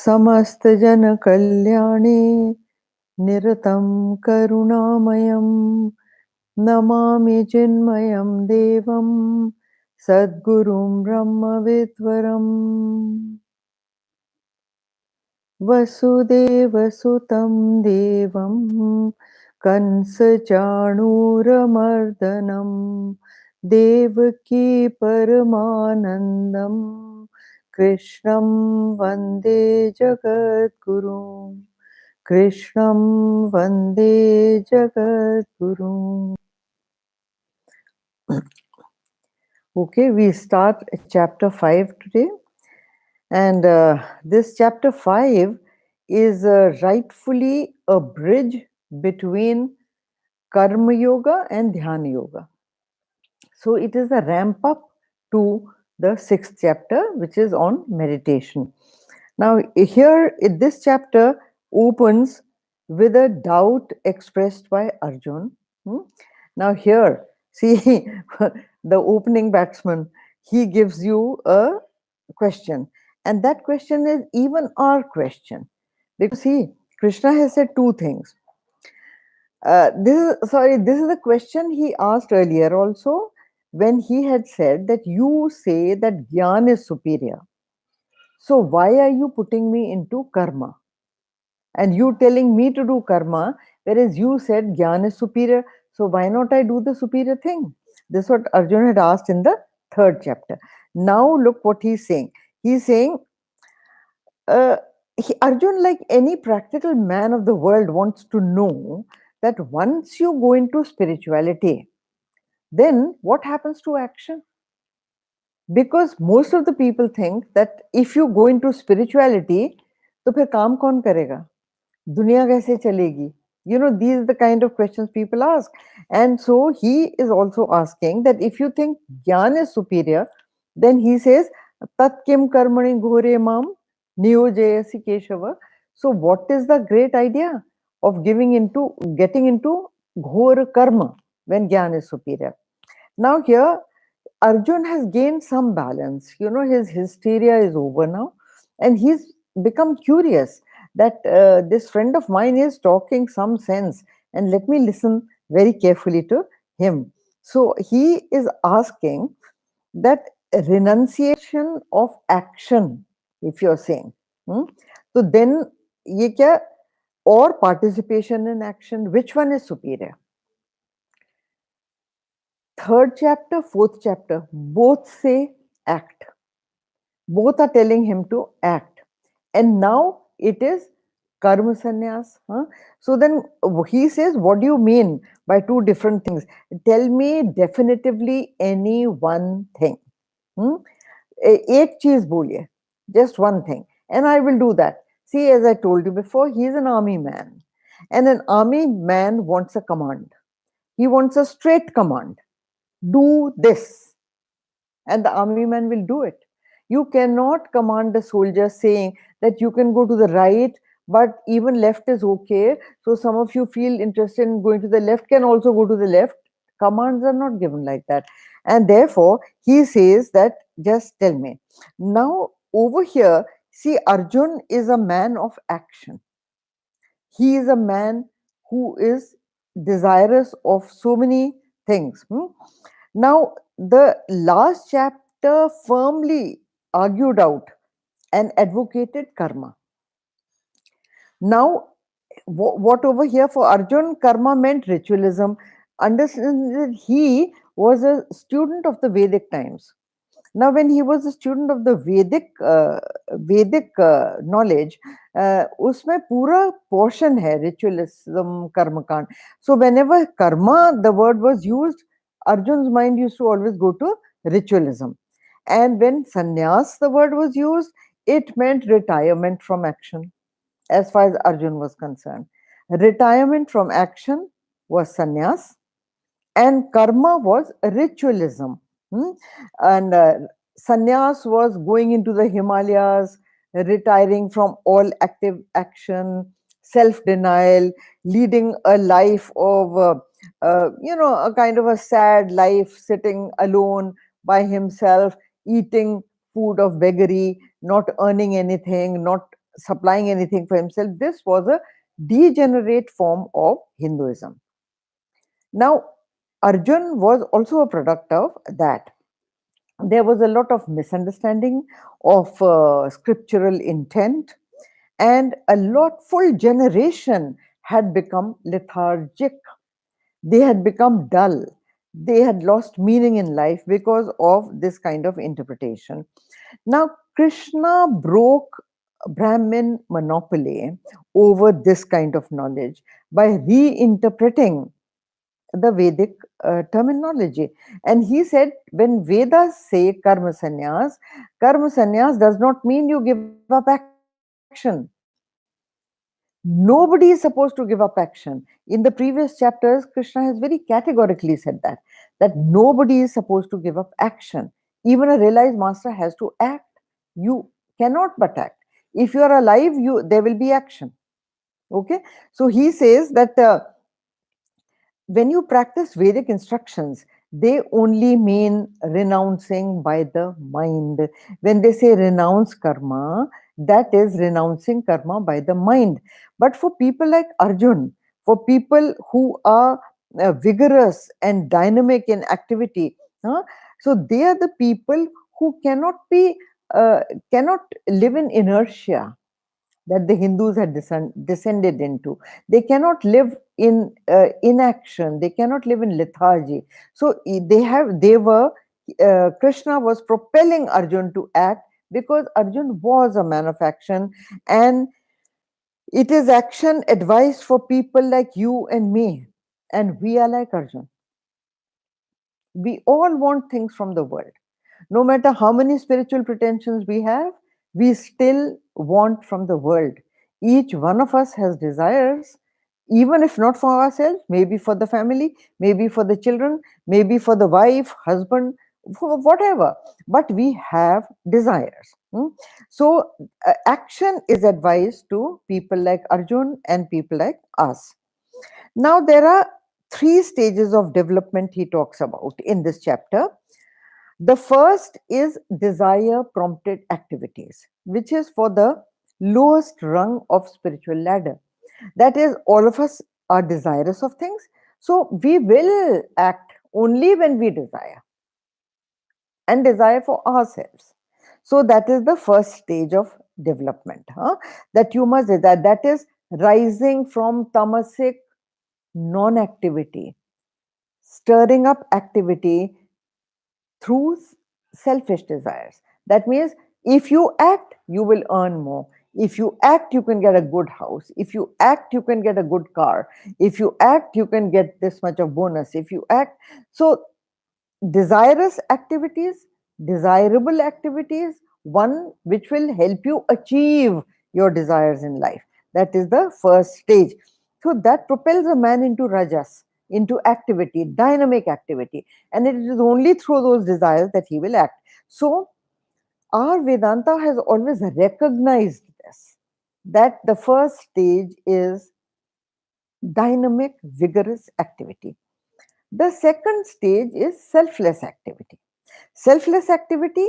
समस्तजनकल्याणे निरतं करुणामयं नमामि चिन्मयं देवं सद्गुरुं ब्रह्मविद्वरम् वसुदेवसुतं देवं कंसचाणूरमर्दनं देवकी परमानन्दं कृष्णं वन्दे जगद्गुरुं कृष्णं वन्दे जगद्गुरुम्. Okay, we start chapter 5 today, and this chapter 5 is rightfully a bridge between Karma Yoga and Dhyana Yoga. So it is a ramp up to the 6th chapter, which is on meditation. Now, here this chapter opens with a doubt expressed by Arjun. Now, here, see, the opening batsman, he gives you a question, and that question is even our question. Because, see, Krishna has said two things. This is the question he asked earlier also, when he had said that you say that Gyan is superior. So why are you putting me into karma? And you telling me to do karma, whereas you said Gyan is superior. So why not I do the superior thing? This is what Arjuna had asked in the 3rd chapter. Now look what he's saying. He's saying, Arjun, like any practical man of the world, wants to know that once you go into spirituality, then what happens to action? Because most of the people think that if you go into spirituality, तो फिर काम कौन करेगा? दुनिया कैसे चलेगी? You know, these are the kind of questions people ask. And so he is also asking that if you think Gyan is superior, then he says, Tat kim karmani ghore mam niyojayasi keshava. So what is the great idea of getting into ghor karma when Gyan is superior? Now here, Arjun has gained some balance. You know, his hysteria is over now, and he's become curious that this friend of mine is talking some sense, and let me listen very carefully to him. So he is asking that renunciation of action, if you're saying, so then ye kya, or participation in action, which one is superior? 3rd chapter, 4th chapter, both say act. Both are telling him to act. And now it is karma sannyas. So then he says, what do you mean by two different things? Tell me definitively any one thing. Ek cheez boliye, just one thing. And I will do that. See, as I told you before, he is an army man. And an army man wants a command. He wants a straight command. Do this. And the army man will do it. You cannot command the soldier saying that you can go to the right, but even left is okay. So some of you feel interested in going to the left, can also go to the left. Commands are not given like that. And therefore, he says that just tell me. Now, over here, see, Arjun is a man of action. He is a man who is desirous of so many things. Now, the last chapter firmly argued out and advocated karma. Now, what over here for Arjun, karma meant ritualism. Understand that he was a student of the Vedic times. Now, when he was a student of the Vedic knowledge, उसमें पूरा portion है ritualism, karma kand. So, whenever karma, the word was used, Arjun's mind used to always go to ritualism. And when sannyas, the word was used, it meant retirement from action, as far as Arjun was concerned. Retirement from action was sannyas, and karma was ritualism. And sannyas was going into the Himalayas, retiring from all active action, self-denial, leading a life of, a kind of a sad life, sitting alone by himself, eating food of beggary, not earning anything, not supplying anything for himself. This was a degenerate form of Hinduism. Now, Arjun was also a product of that. There was a lot of misunderstanding of scriptural intent, and a lot full generation had become lethargic. They had become dull. They had lost meaning in life because of this kind of interpretation. Now, Krishna broke Brahmin monopoly over this kind of knowledge by reinterpreting the Vedic terminology. And he said, when Vedas say karma sannyas does not mean you give up action. Nobody is supposed to give up action. In the previous chapters, Krishna has very categorically said that nobody is supposed to give up action. Even a realized master has to act. You cannot but act. If you are alive, you there will be action. Okay, so he says that when you practice Vedic instructions, they only mean renouncing by the mind. When they say renounce karma, that is renouncing karma by the mind. But for people like Arjun, for people who are vigorous and dynamic in activity, huh, so they are the people who uh, cannot live in inertia that the Hindus had descended into. They cannot live in inaction. They cannot live in lethargy. So Krishna was propelling Arjun to act because Arjun was a man of action, and it is action advised for people like you and me, and we are like Arjun. We all want things from the world. No matter how many spiritual pretensions we have, we still want from the world. Each one of us has desires, even if not for ourselves, maybe for the family, maybe for the children, maybe for the wife, husband, for whatever. But we have desires. So, action is advised to people like Arjun and people like us. Now, there are three stages of development he talks about in this chapter. The first is desire prompted activities, which is for the lowest rung of spiritual ladder. That is, all of us are desirous of things. So we will act only when we desire and desire for ourselves. So that is the first stage of development, that you must desire. That is rising from tamasic non activity, stirring up activity through selfish desires. That means if you act, you will earn more. If you act, you can get a good house. If you act, you can get a good car. If you act, you can get this much of bonus. If you act, so desirous activities, desirable activities, one which will help you achieve your desires in life. That is the first stage. So that propels a man into rajas, into activity, dynamic activity. And it is only through those desires that he will act. So our Vedanta has always recognized this, that the first stage is dynamic, vigorous activity. The second stage is selfless activity. Selfless activity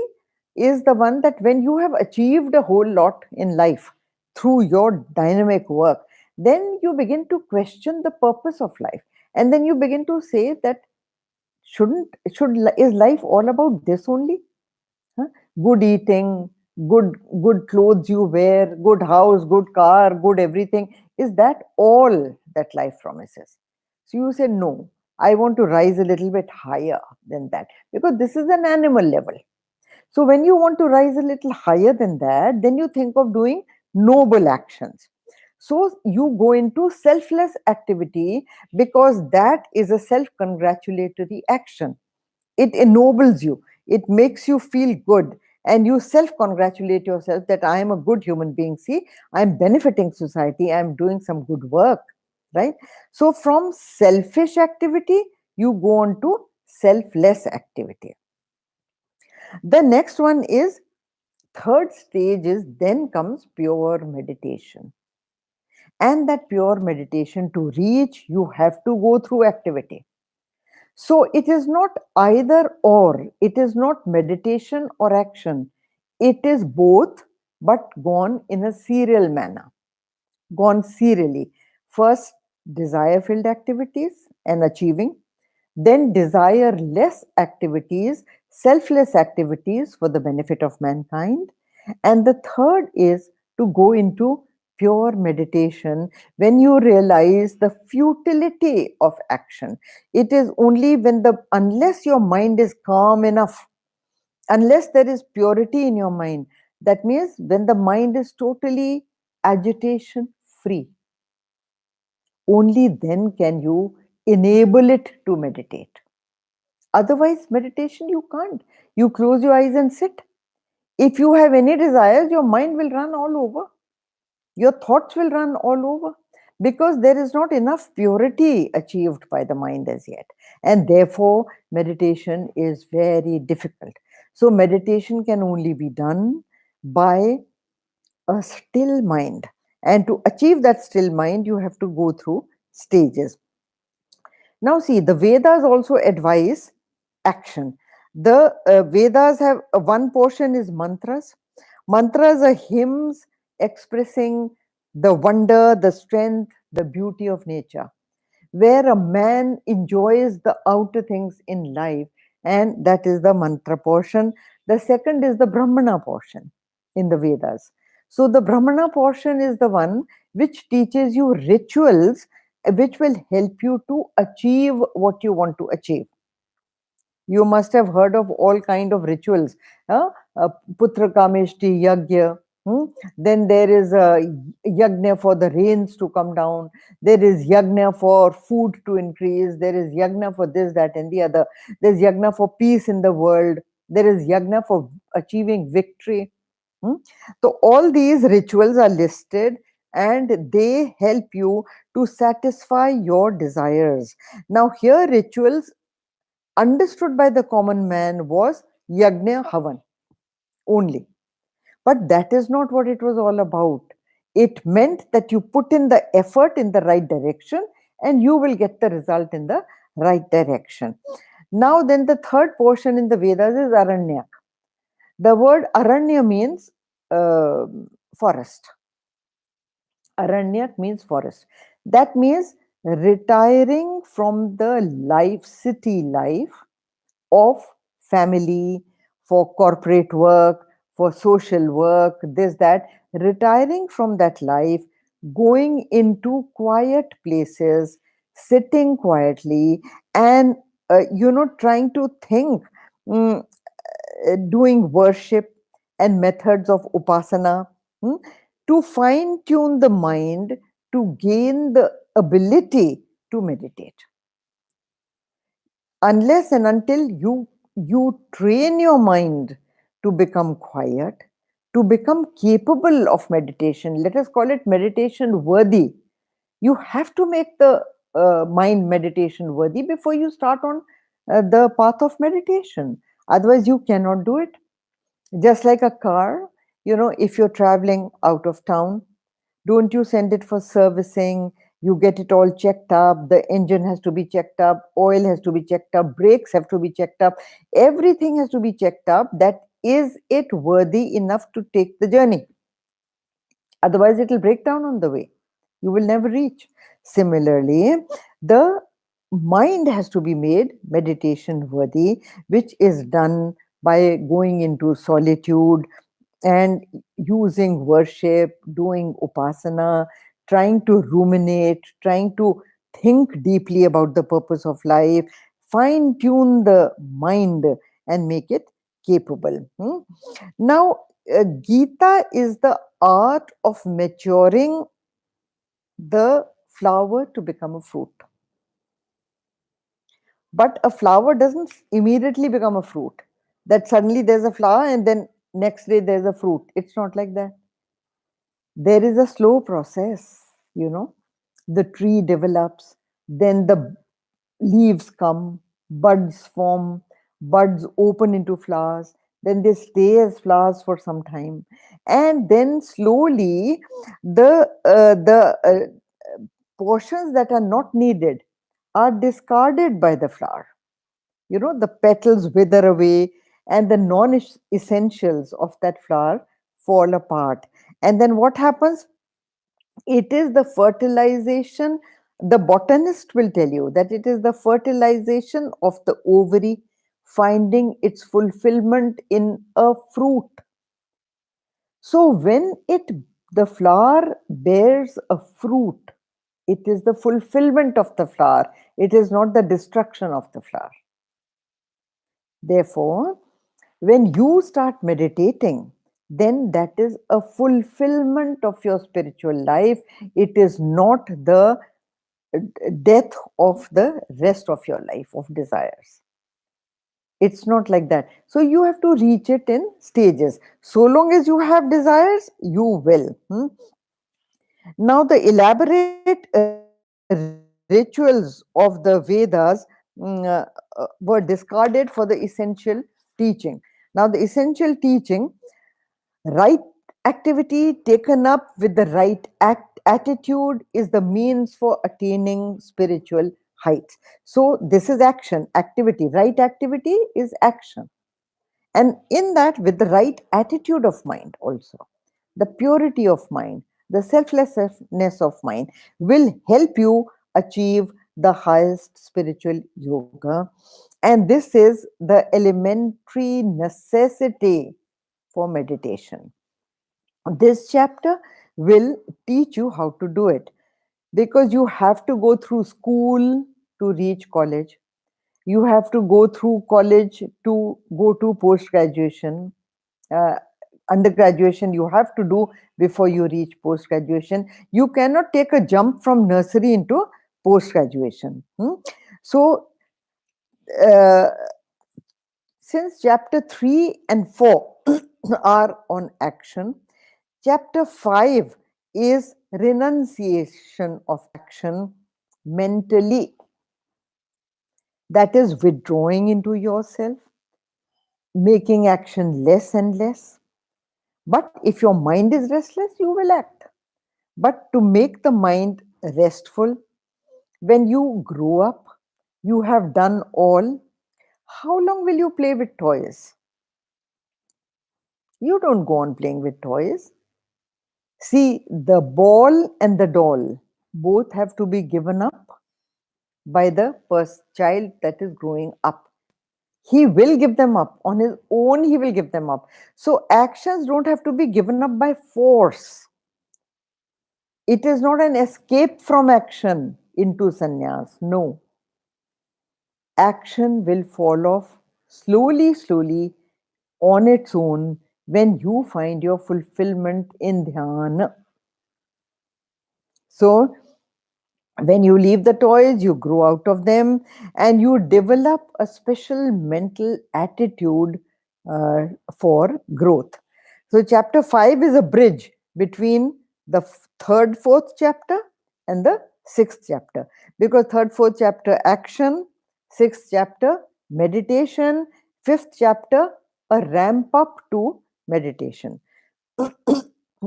is the one that when you have achieved a whole lot in life through your dynamic work, then you begin to question the purpose of life. And then you begin to say that is life all about this only? Huh? Good eating, good clothes you wear, good house, good car, good everything. Is that all that life promises? So you say, no, I want to rise a little bit higher than that because this is an animal level. So when you want to rise a little higher than that, then you think of doing noble actions. So you go into selfless activity because that is a self congratulatory action. It ennobles you, it makes you feel good, and you self congratulate yourself that I am a good human being. See, I'm benefiting society, I'm doing some good work, right? So from selfish activity you go on to selfless activity. The next one is, third stage is, then comes pure meditation. And that pure meditation, to reach, you have to go through activity. So it is not either or, it is not meditation or action, it is both, but gone in a serial manner, gone serially. First, desire filled activities and achieving, then desire less activities, selfless activities for the benefit of mankind. And the third is to go into pure meditation when you realize the futility of action. It is only when unless your mind is calm enough, unless there is purity in your mind, that means when the mind is totally agitation free, only then can you enable it to meditate. Otherwise, meditation you can't. You close your eyes and sit. If you have any desires, your mind will run all over. Your thoughts will run all over because there is not enough purity achieved by the mind as yet. And therefore, meditation is very difficult. So, meditation can only be done by a still mind. And to achieve that still mind, you have to go through stages. Now, see, the Vedas also advise action. The Vedas have one portion is mantras. Mantras are hymns expressing the wonder, the strength, the beauty of nature, where a man enjoys the outer things in life, and that is the mantra portion. The second is the Brahmana portion in the Vedas. So, the Brahmana portion is the one which teaches you rituals which will help you to achieve what you want to achieve. You must have heard of all kind of rituals. Huh? Putra Kameshti Yagya. Then there is a yagna for the rains to come down. There is yagna for food to increase. There is yagna for this, that, and the other. There's yagna for peace in the world. There is yagna for achieving victory. So all these rituals are listed and they help you to satisfy your desires. Now, here rituals understood by the common man was Yagna Havan only. But that is not what it was all about. It meant that you put in the effort in the right direction and you will get the result in the right direction. Now, then the third portion in the Vedas is Aranyak. The word Aranya means uh, forest. Aranyak means forest. That means retiring from the life, city life of family, for corporate work, for social work, this, that, retiring from that life, going into quiet places, sitting quietly, and trying to think, mm, doing worship and methods of upasana, mm, to fine tune the mind to gain the ability to meditate. Unless and until you train your mind to become quiet, to become capable of meditation, let us call it meditation worthy, you have to make the mind meditation worthy before you start on the path of meditation. Otherwise you cannot do it. Just like a car, if you're traveling out of town, don't you send it for servicing? You get it all checked up. The engine has to be checked up. Oil has to be checked up. Brakes have to be checked up. Everything has to be checked up. That is it worthy enough to take the journey? Otherwise, it will break down on the way. You will never reach. Similarly, the mind has to be made meditation worthy, which is done by going into solitude, and using worship, doing upasana, trying to ruminate, trying to think deeply about the purpose of life, fine tune the mind and make it capable. Now, Gita is the art of maturing the flower to become a fruit. But a flower doesn't immediately become a fruit. That suddenly there's a flower and then next day there's a fruit. It's not like that. There is a slow process, the tree develops, then the leaves come, buds form, buds open into flowers, then they stay as flowers for some time, and then slowly the portions that are not needed are discarded by the flower. The petals wither away and the non essentials of that flower fall apart. And then what happens? It is the fertilization. The botanist will tell you that it is the fertilization of the ovary finding its fulfillment in a fruit. So when the flower bears a fruit, it is the fulfillment of the flower. It is not the destruction of the flower. Therefore, when you start meditating, then that is a fulfillment of your spiritual life. It is not the death of the rest of your life of desires. It's not like that. So you have to reach it in stages. So long as you have desires, you will. Now, the elaborate rituals of the Vedas were discarded for the essential teaching. Now, the essential teaching, right activity taken up with the right attitude is the means for attaining spiritual heights. So, this is action, activity. Right activity is action. And in that, with the right attitude of mind also, the purity of mind, the selflessness of mind will help you achieve the highest spiritual yoga. And this is the elementary necessity for meditation. This chapter will teach you how to do it, because you have to go through school to reach college. You have to go through college to go to post graduation. uh, Undergraduation you have to do before you reach post graduation. You cannot take a jump from nursery into post graduation. So uh, since chapter 3 and 4 are on action, chapter 5 is renunciation of action mentally, that is withdrawing into yourself, making action less and less. But if your mind is restless, you will act. But to make the mind restful, when you grow up, you have done all. How long will you play with toys? You don't go on playing with toys. See, the ball and the doll both have to be given up by the child that is growing up. He will give them up on his own, he will give them up. So, actions don't have to be given up by force. It is not an escape from action into sannyas. No. Action will fall off slowly, slowly on its own when you find your fulfillment in dhyana. So, when you leave the toys, you grow out of them and you develop a special mental attitude for growth. So, chapter 5 is a bridge between the third, fourth chapter and the sixth chapter, because third, fourth chapter action, sixth chapter meditation, fifth chapter a ramp up to meditation.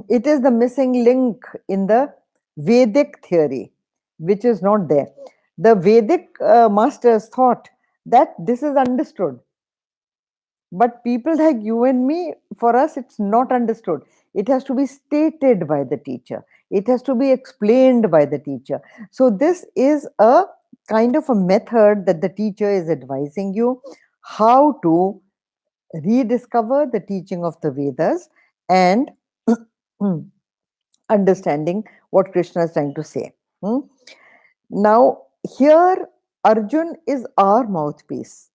It is the missing link in the Vedic theory, which is not there. The Vedic masters thought that this is understood. But people like you and me, for us, it's not understood. It has to be stated by the teacher, it has to be explained by the teacher. So, this is a kind of a method that the teacher is advising you how to rediscover the teaching of the Vedas and understanding what Krishna is trying to say. Now, here Arjun is our mouthpiece,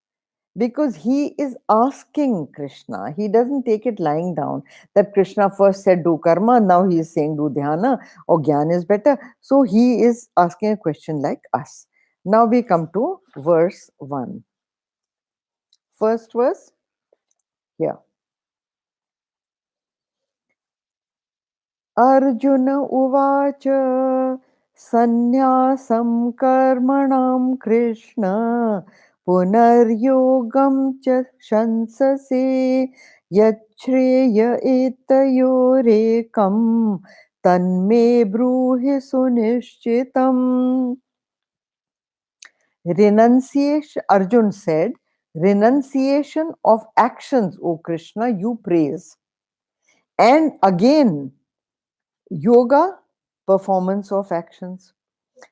because he is asking Krishna. He doesn't take it lying down that Krishna first said do karma, now he is saying do dhyana or jnana is better. So he is asking a question like us. Now we come to verse 1. First verse here. Arjun उवाच सन्न्यासं कर्मणां कृष्ण पुनर्योगं च शंससे यच्छ्रेय एतयोरेकं तन्मे ब्रूहि सुनिश्चितम्. Renunciation, Arjun said, renunciation of actions, O Krishna, you praise. And again, yoga, performance of actions.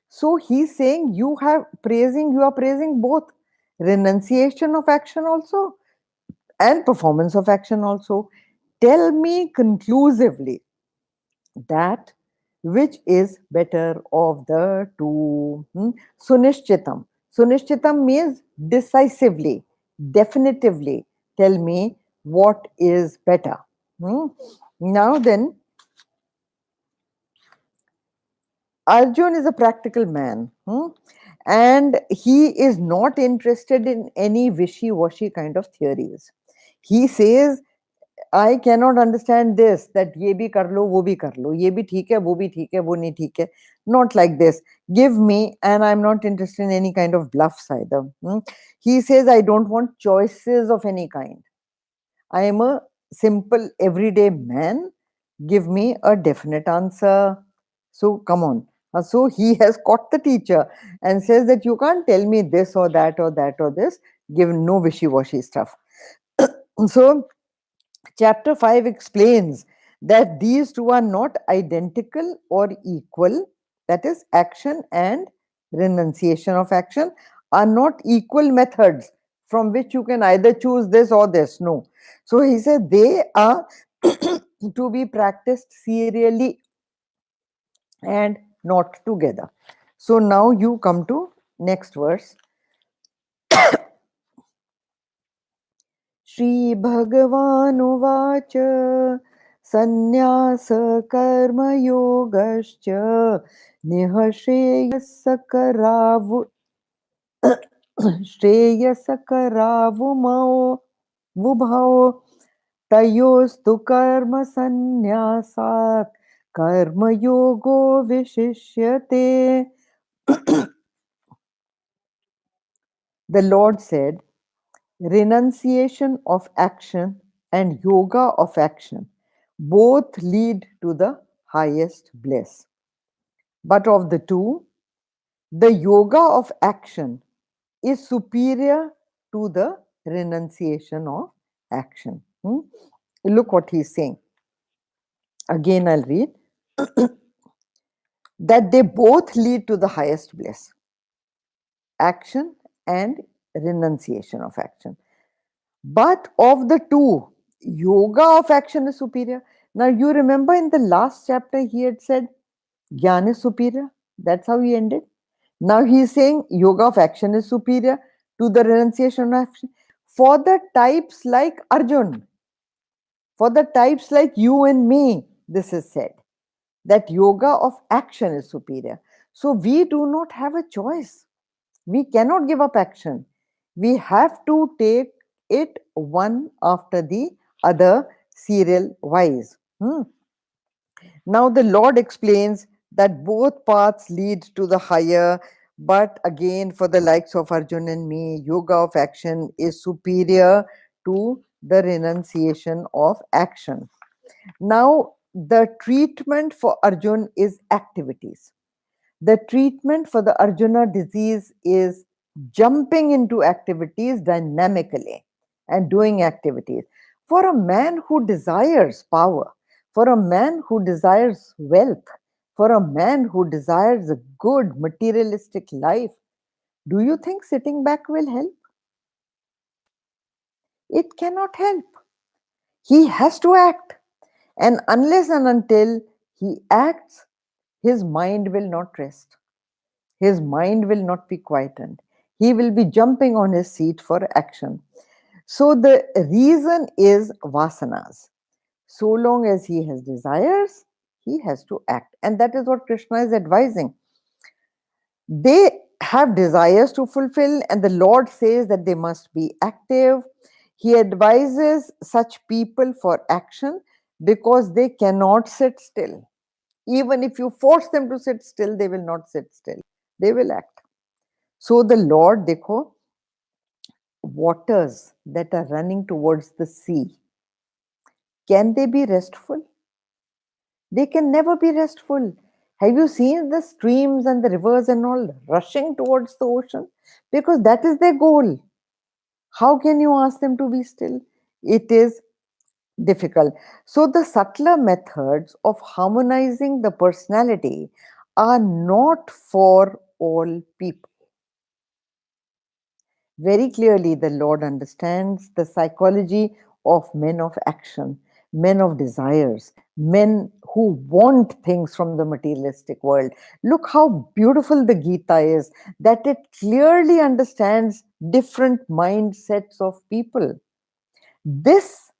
So he's saying you are praising both renunciation of action also and performance of action also. Tell me conclusively that which is better of the two. Sunishchitam. Sunishchitam means decisively, definitively. Tell me what is better. Now then, Arjun is a practical man, and he is not interested in any wishy washy kind of theories. He says, I cannot understand this, that ye bhi kar lo, wo bhi kar lo, ye bhi theek hai, wo bhi theek hai, wo nahi theek hai. Not like this. Give me, and I'm not interested in any kind of bluffs either. He says, I don't want choices of any kind. I am a simple everyday man. Give me a definite answer. So come on. So he has caught the teacher and says that you can't tell me this or that or that or this. Give no wishy-washy stuff. So chapter 5 explains that these two are not identical or equal. That is, action and renunciation of action are not equal methods from which you can either choose this or this. No. So he said they are to be practiced serially and not together. So now you come to next verse. Shri Bhagavanuvach Sannyasa Karma Yogascha Nihasheyasakaravu Shreyasakaravumao Vubhao Tayostu Karma Sannyasat Karma Yogo Vishishyate. The Lord said, renunciation of action and yoga of action both lead to the highest bliss. But of the two, the yoga of action is superior to the renunciation of action. Look what he's saying. Again, I'll read that they both lead to the highest bliss, action and renunciation of action. But of the two, yoga of action is superior. Now, you remember in the last chapter, he had said Gyan is superior. That's how he ended. Now, he is saying yoga of action is superior to the renunciation of action. For the types like Arjun, for the types like you and me, this is said that yoga of action is superior. So, we do not have a choice. We cannot give up action. We have to take it one after the other, serial wise. Now, the Lord explains that both paths lead to the higher, but again, for the likes of Arjun and me, yoga of action is superior to the renunciation of action. Now, the treatment for Arjun is activities. The treatment for the Arjuna disease is jumping into activities dynamically and doing activities. For a man who desires power, for a man who desires wealth, for a man who desires a good materialistic life, do you think sitting back will help? It cannot help. He has to act. And unless and until he acts, his mind will not rest. His mind will not be quietened. He will be jumping on his seat for action. So the reason is vasanas. So long as he has desires, he has to act. And that is what Krishna is advising. They have desires to fulfill, and the Lord says that they must be active. He advises such people for action because they cannot sit still. Even if you force them to sit still, they will not sit still. They will act. So the Lord, dekho, waters that are running towards the sea, can they be restful? They can never be restful. Have you seen the streams and the rivers and all rushing towards the ocean? Because that is their goal. How can you ask them to be still? It is difficult. So, the subtler methods of harmonizing the personality are not for all people. Very clearly, the Lord understands the psychology of men of action, men of desires, men who want things from the materialistic world. Look how beautiful the Gita is, that it clearly understands different mindsets of people. This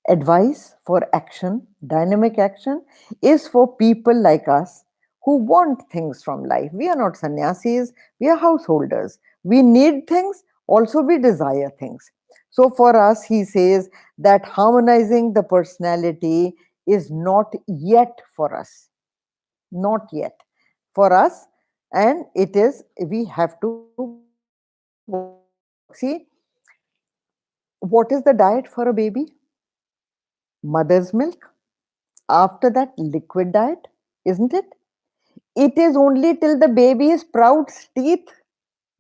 advice for action, dynamic action, is for people like us who want things from life. We are not sannyasis, we are householders. We need things, also we desire things. So for us, he says that harmonizing the personality is not yet for us. Not yet. For us, and it is, we have to work. See, what is the diet for a baby? Mother's milk. After that, liquid diet, isn't it? It is only till the baby sprouts teeth,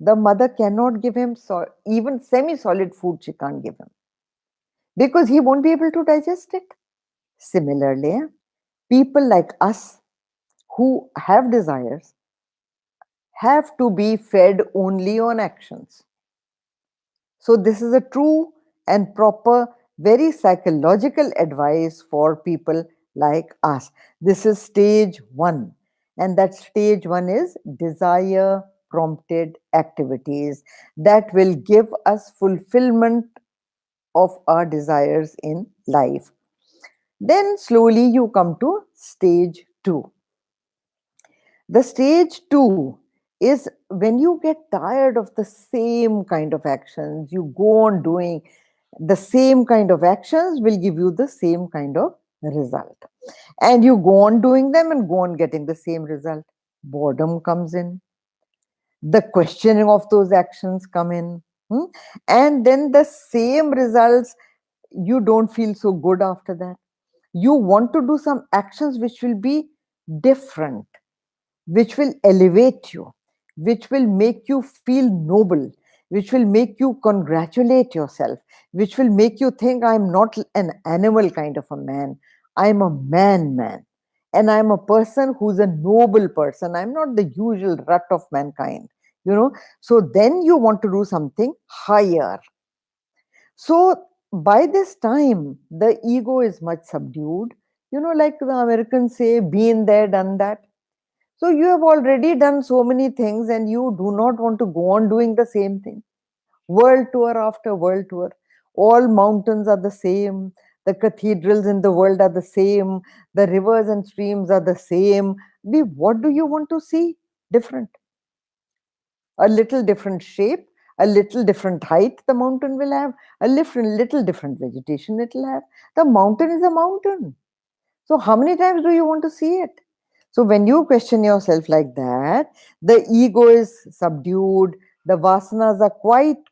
the mother cannot give him even semi solid food, she can't give him because he won't be able to digest it. Similarly, people like us who have desires have to be fed only on actions. So, this is a true and proper, very psychological advice for people like us. This is stage one, and that stage one is desire prompted activities that will give us fulfillment of our desires in life. Then, slowly, you come to stage two. The stage two is when you get tired of the same kind of actions, you go on doing the same kind of actions, will give you the same kind of result. And you go on doing them and go on getting the same result. Boredom comes in, the questioning of those actions come in, hmm? And then the same results, you don't feel so good after that. You want to do some actions which will be different, which will elevate you, which will make you feel noble, which will make you congratulate yourself, which will make you think, I'm not an animal kind of a man, I'm a man. And I'm a person who's a noble person. I'm not the usual rut of mankind, you know. So then you want to do something higher. So by this time, the ego is much subdued. You know, like the Americans say, been there, done that. So you have already done so many things and you do not want to go on doing the same thing. World tour after world tour. All mountains are the same. The cathedrals in the world are the same. The rivers and streams are the same. What do you want to see? Different. A little different shape, a little different height the mountain will have, a little different vegetation it will have. The mountain is a mountain. So, how many times do you want to see it? So, when you question yourself like that, the ego is subdued, the vasanas are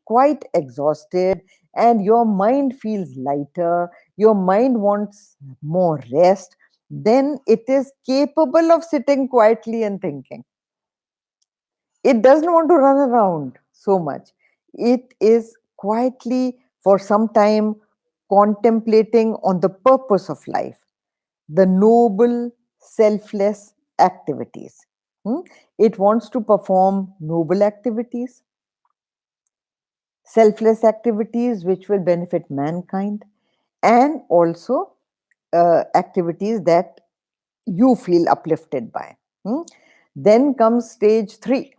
quite exhausted, and your mind feels lighter, your mind wants more rest, then it is capable of sitting quietly and thinking. It doesn't want to run around so much. It is quietly for some time contemplating on the purpose of life, the noble, selfless activities. Hmm? It wants to perform noble activities, selfless activities which will benefit mankind, and also activities that you feel uplifted by. Hmm? Then comes stage three.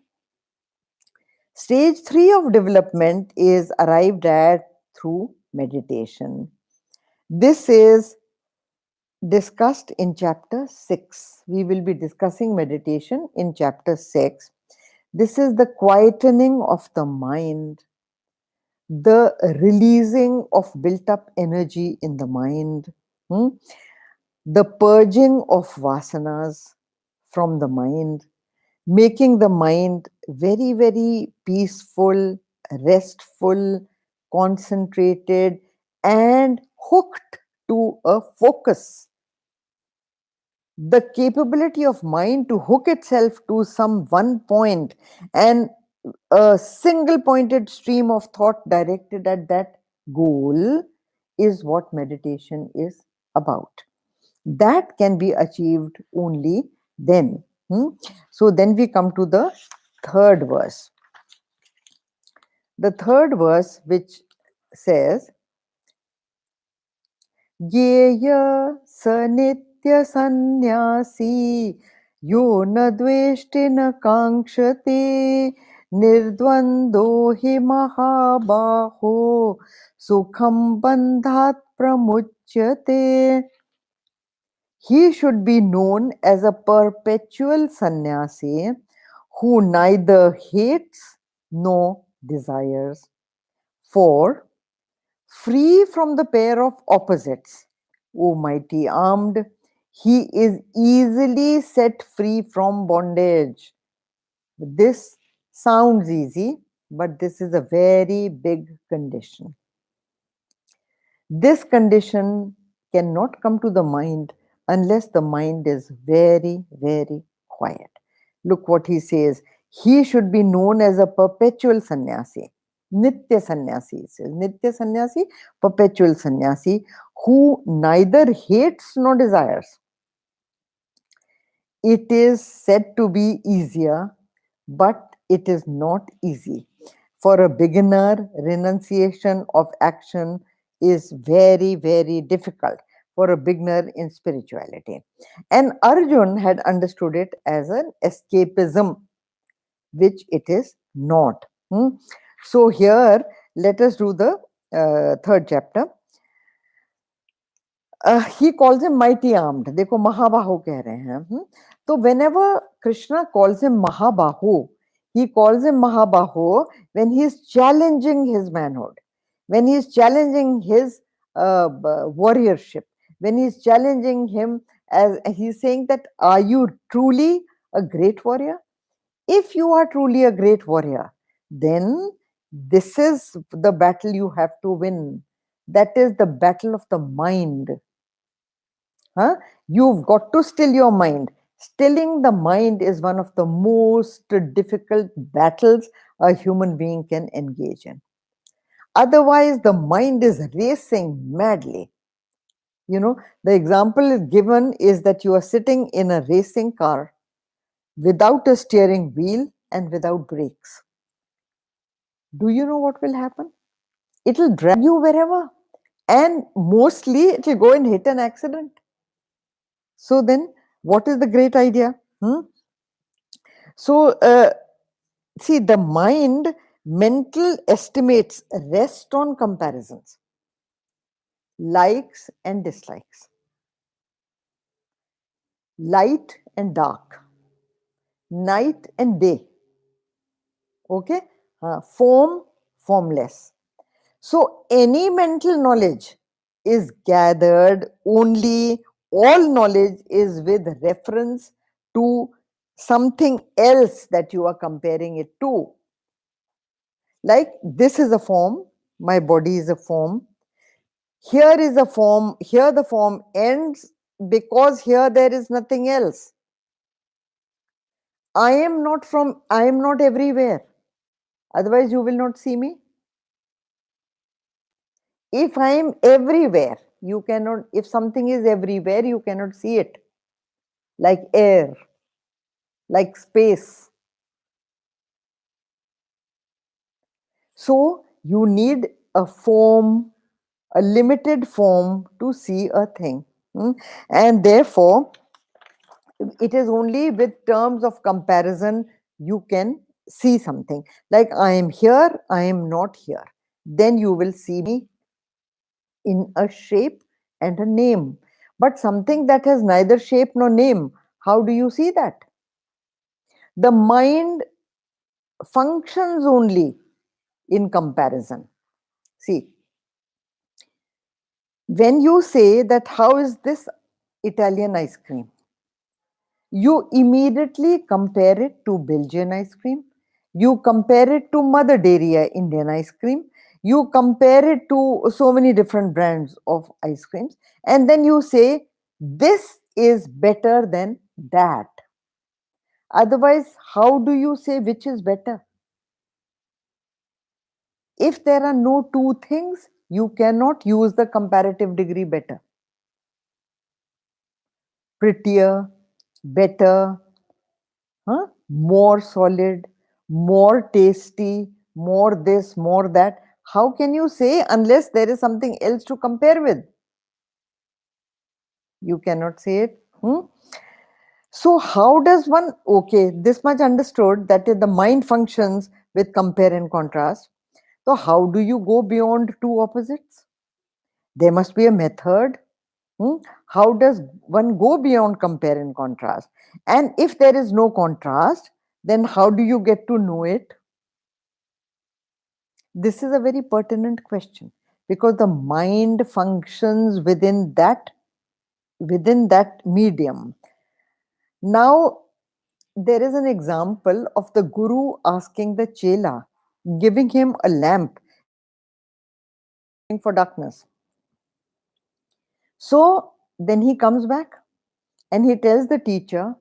Stage three of development is arrived at through meditation. This is discussed in chapter 6. We will be discussing meditation in chapter 6. This is the quietening of the mind, the releasing of built up energy in the mind, hmm, the purging of vasanas from the mind, making the mind very, very peaceful, restful, concentrated, and hooked to a focus. The capability of mind to hook itself to some one point and a single pointed stream of thought directed at that goal is what meditation is about. That can be achieved only then. So then we come to the third verse. The third verse, which says, Yeya sa nitya sannyasi yo na dveshti na kankshate nirdvando hi mahabaho sukham bandhat pramuchyate. He should be known as a perpetual sannyasi who neither hates nor desires. For, free from the pair of opposites, O mighty armed, he is easily set free from bondage. This sounds easy, but this is a very big condition. This condition cannot come to the mind unless the mind is very, very quiet. Look what he says. He should be known as a perpetual sannyasi. Nitya sannyasi, he says. Nitya sannyasi, perpetual sannyasi, who neither hates nor desires. It is said to be easier, but it is not easy. For a beginner, renunciation of action is very, very difficult for a beginner in spirituality. And Arjun had understood it as an escapism, which it is not. So here, let us do the third chapter. He calls him mighty armed. देखो महाबाहु कह रहे हैं. तो whenever Krishna calls him Mahabahu, he calls him Mahabahu when he is challenging his manhood, when he is challenging his warriorship, when he is challenging him, as he is saying that, are you truly a great warrior? If you are truly a great warrior, then this is the battle you have to win. That is the battle of the mind. You've got to still your mind. Stilling the mind is one of the most difficult battles a human being can engage in. Otherwise, the mind is racing madly. The example given is that you are sitting in a racing car without a steering wheel and without brakes. Do you know what will happen? It will drag you wherever, and mostly it will go and hit an accident. So then, what is the great idea? So, see, the mind, mental estimates rest on comparisons, likes and dislikes, light and dark, night and day, okay, form, formless. So, any mental knowledge is gathered only, all knowledge is with reference to something else that you are comparing it to. Like, this is a form, my body is a form. Here is a form, here the form ends because here there is nothing else. I am not everywhere. Otherwise, you will not see me. If I am everywhere, you cannot, if something is everywhere, you cannot see it. Like air, like space. So, you need a form, a limited form to see a thing. And therefore, it is only with terms of comparison you can see something. Like, I am here, I am not here. Then you will see me in a shape and a name. But something that has neither shape nor name, how do you see that? The mind functions only in comparison. See, when you say that, how is this Italian ice cream? You immediately compare it to Belgian ice cream. You compare it to Mother Dairy Indian ice cream. You compare it to so many different brands of ice creams. And then you say, this is better than that. Otherwise, how do you say which is better? If there are no two things, You cannot use the comparative degree better, prettier, better, huh? More solid, more tasty, more this, more that. How can you say unless there is something else to compare with? You cannot say it. So how does one, okay, this much understood that the mind functions with compare and contrast. So how do you go beyond two opposites? There must be a method. How does one go beyond compare and contrast? And if there is no contrast, then how do you get to know it? This is a very pertinent question because the mind functions within that medium. Now, there is an example of the guru asking the chela, giving him a lamp for darkness. So then he comes back and he tells the teacher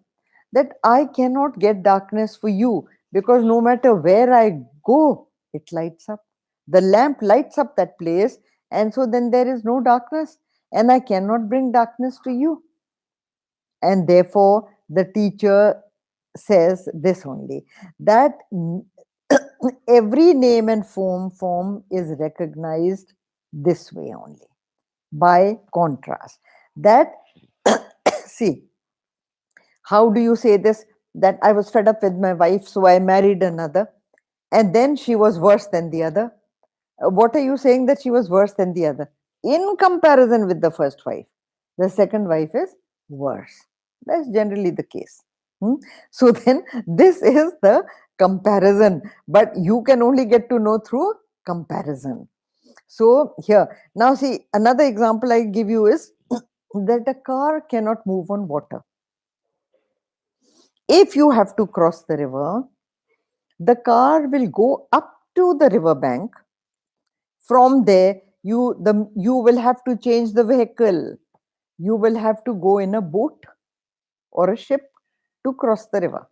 that I cannot get darkness for you because no matter where I go, it lights up. The lamp lights up that place, and so then there is no darkness, and I cannot bring darkness to you. And therefore, the teacher says this only, that every name and form is recognized this way only, by contrast. That, see, how do you say this? That I was fed up with my wife, so I married another, and then she was worse than the other. What are you saying that she was worse than the other? In comparison with the first wife, the second wife is worse. That's generally the case. So then, this is the comparison, but you can only get to know through comparison. So here, now see, another example I give you is that a car cannot move on water. If you have to cross the river, the car will go up to the river bank. From there, you will have to change the vehicle. You will have to go in a boat or a ship to cross the river.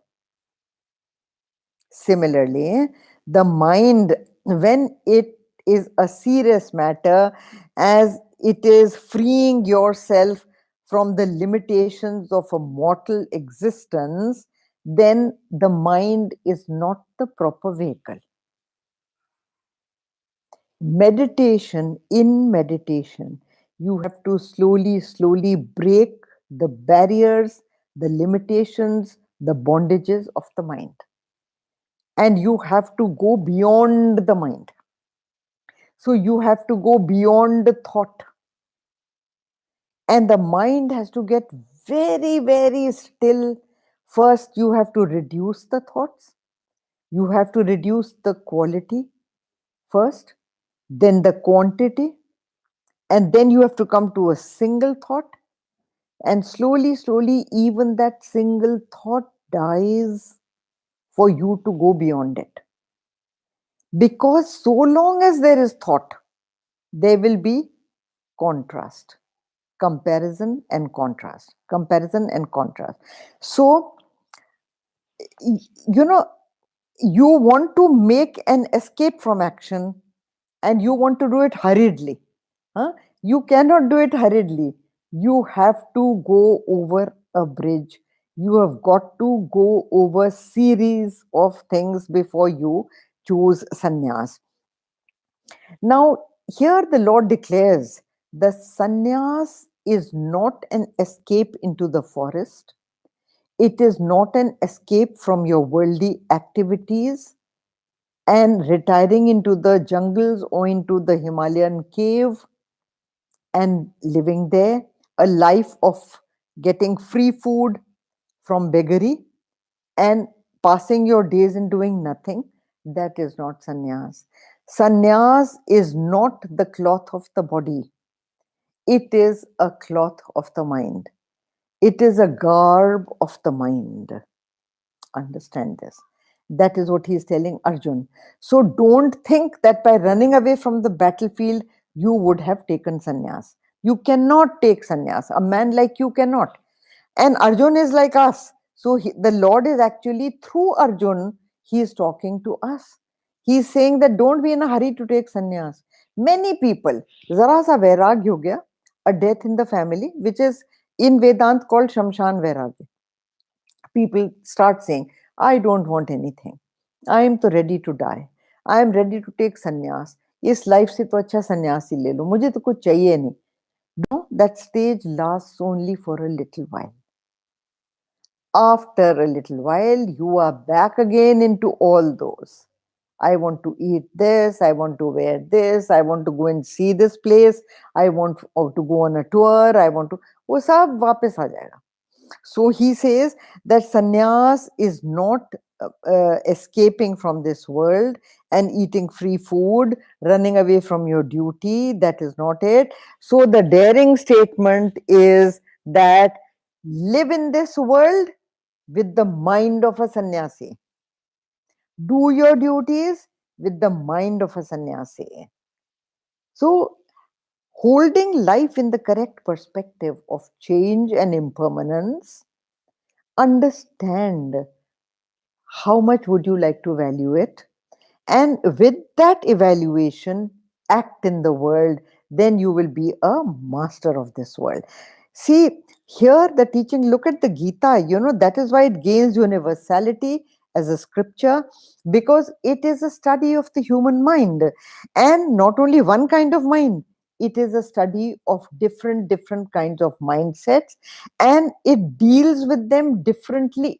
Similarly, the mind, when it is a serious matter, as it is freeing yourself from the limitations of a mortal existence, then the mind is not the proper vehicle. In meditation, you have to slowly break the barriers, the limitations, the bondages of the mind. And you have to go beyond the mind. So you have to go beyond the thought. And the mind has to get very, very still. First, you have to reduce the thoughts. You have to reduce the quality first, then the quantity, and then you have to come to a single thought. And slowly, even that single thought dies for you to go beyond it. Because so long as there is thought, there will be contrast, comparison and contrast. So, you know, you want to make an escape from action and you want to do it hurriedly. You cannot do it hurriedly. You have to go over a bridge. You have got to go over series of things before you choose sannyas. Now, here the Lord declares the sannyas is not an escape into the forest. It is not an escape from your worldly activities and retiring into the jungles or into the Himalayan cave and living there, a life of getting free food from beggary and passing your days in doing nothing. That is not sannyas. Sannyas is not the cloth of the body. It is a cloth of the mind. It is a garb of the mind. Understand this. That is what he is telling Arjun. So don't think that by running away from the battlefield, you would have taken sannyas. You cannot take sannyas. A man like you cannot. And Arjun is like us. So the Lord is actually, through Arjun, he is talking to us. He's saying that don't be in a hurry to take sannyas. Many people, zara sa vairagya ho gaya, a death in the family, which is in Vedant called Shamshan Vairagya. People start saying, I don't want anything. I am so ready to die. I am ready to take sannyas. इस life से तो अच्छा सन्यास ही ले लो, मुझे तो कुछ चाहिए नहीं. No, that stage lasts only for a little while. After a little while, you are back again into all those. I want to eat this, I want to wear this, I want to go and see this place, I want to go on a tour, I want to, वो सब वापस आ जाएगा. So he says that sannyas is not escaping from this world and eating free food, running away from your duty. That is not it. So the daring statement is that live in this world with the mind of a sannyasi. Do your duties with the mind of a sannyasi. So holding life in the correct perspective of change and impermanence, understand how much would you like to value it, and with that evaluation act in the world, then you will be a master of this world. See, here the teaching, look at the Gita, that is why it gains universality as a scripture, because it is a study of the human mind, and not only one kind of mind, it is a study of different kinds of mindsets, and it deals with them differently.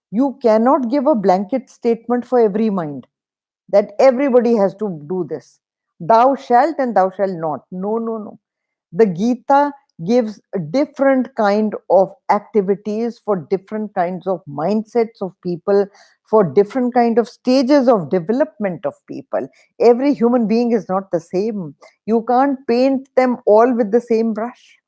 You cannot give a blanket statement for every mind that everybody has to do this. Thou shalt and thou shalt not. No, no, no. The Gita gives a different kind of activities for different kinds of mindsets of people, for different kind of stages of development of people. Every human being is not the same. You can't paint them all with the same brush.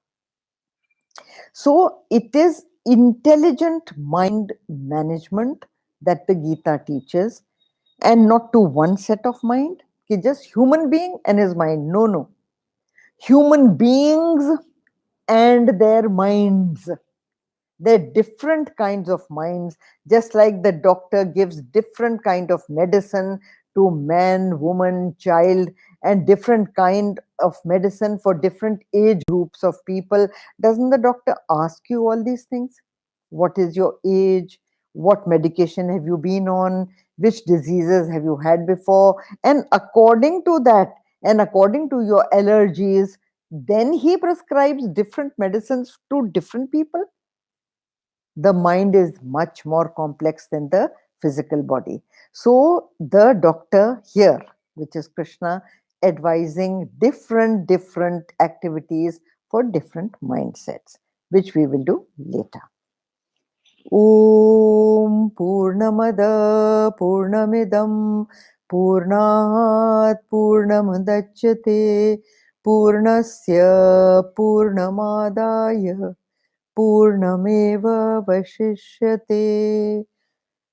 So it is intelligent mind management that the Gita teaches, and not to one set of mind, just human being and his mind. No, no. Human beings and their minds. They're different kinds of minds, just like the doctor gives different kind of medicine to man, woman, child, and different kind of medicine for different age groups of people. Doesn't the doctor ask you all these things? What is your age? What medication have you been on? Which diseases have you had before? And according to that, and according to your allergies, then he prescribes different medicines to different people. The mind is much more complex than the physical body. So the doctor here, which is Krishna, advising different activities for different mindsets, which we will do later. Om Purnamada Purnamidam Purnat Purnamudachyate Purnasya Purnamadaya Purnameva Vashishyate.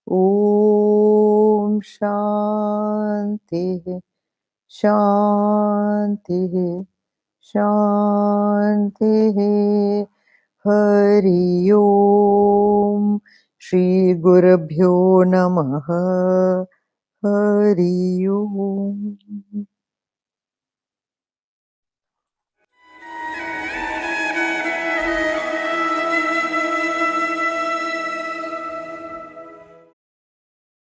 Om Shanti Shanti Shanti. Hari Om. Shri Gurubhyo Namaha. Hari Om.